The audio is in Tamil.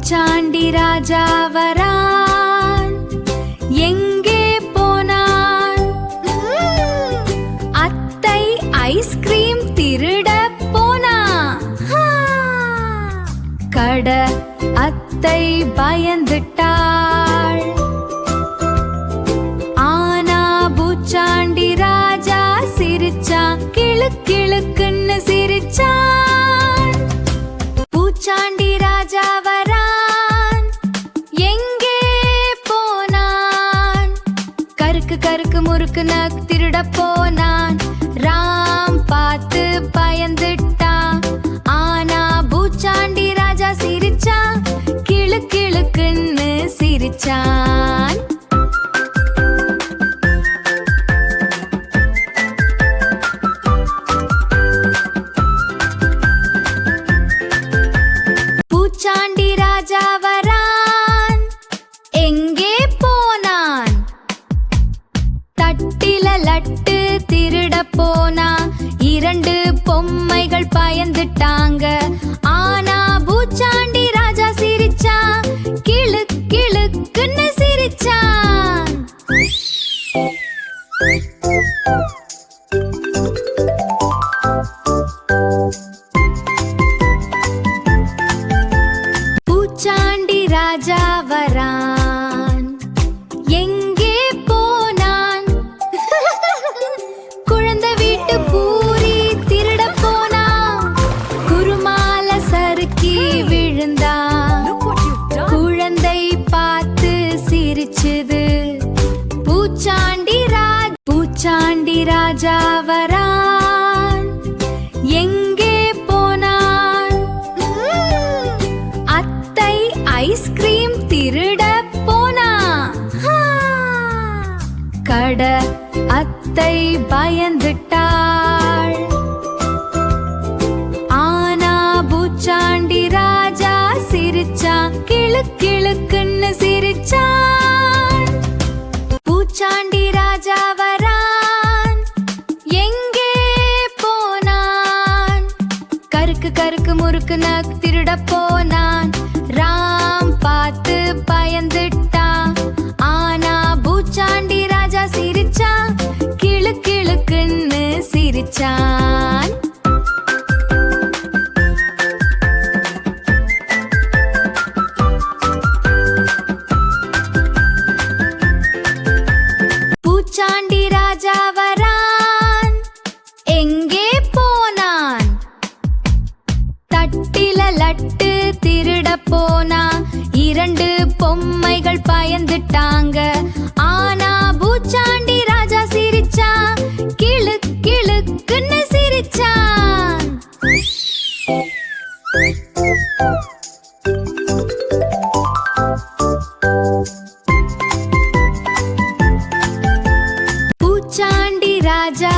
பூச்சாண்டி ராஜா வரான், எங்கே போனான்? அத்தை ஐஸ்கிரீம் திருட போனா. கட அத்தை பயந்துட்டாள். ஆனா பூச்சாண்டி ராஜா சிரிச்சான், கிளு கிளுக்குன்னு சிரிச்சான். பூச்சாண்டி ராஜா வரான், எங்கே போனான்? கருக்கு கருக்கு முறுக்குன்னு திருட போனான். ராம் பார்த்து பயந்துட்டான். ஆனா பூச்சாண்டி ராஜா சிரிச்சான், கிளு கிளுக்குன்னு சிரிச்சான். பூச்சாண்டி ராஜா வரான், எங்கே போனான்? தட்டில லட்டு திருட போனா. இரண்டு பொம்மைகள் பயந்துட்டாங்க. ஆனா பூச்சாண்டி ராஜா சிரிச்சான், கிளு கிளுக்குன்னு சிரிச்சான். பூச்சாண்டி ராஜா வரான், எங்கே போனான்? குழந்தை வீட்டு பூரி திருட போனா. குருமால சறுக்கி விழுந்தான். குழந்தை பார்த்து சிரிச்சுது. பூச்சாண்டி ராஜா வரான், எங்கே போனான்? அத்தை ஐஸ்கிரீம் திருட போனா. கட அத்தை பயந்துட்டாள். ஆனா பூச்சாண்டி ராஜா சிரிச்சான், கிளு கிளுக்குன்னு சிரிச்சான். பூச்சாண்டி ராஜா வரான், எங்கே போனான்? கருக்கு கருக்கு முறுக்குன்னு திருட போனான். ராம் பார்த்து பயந்துட்டான். ஆனா பூச்சாண்டி ராஜா சிரிச்சான், கிளு கிளுக்குன்னு சிரிச்சான். பூச்சாண்டி ராஜா வரான், எங்கே போனான்? தட்டில லட்டு திருட போனா. இரண்டு பொம்மைகள் பயந்துட்டாங்க. ஆனா பூச்சாண்டி ராஜா சிரிச்சான், கிளு கிளுக்குன்னு சிரிச்சான். பூச்சாண்டி ராஜா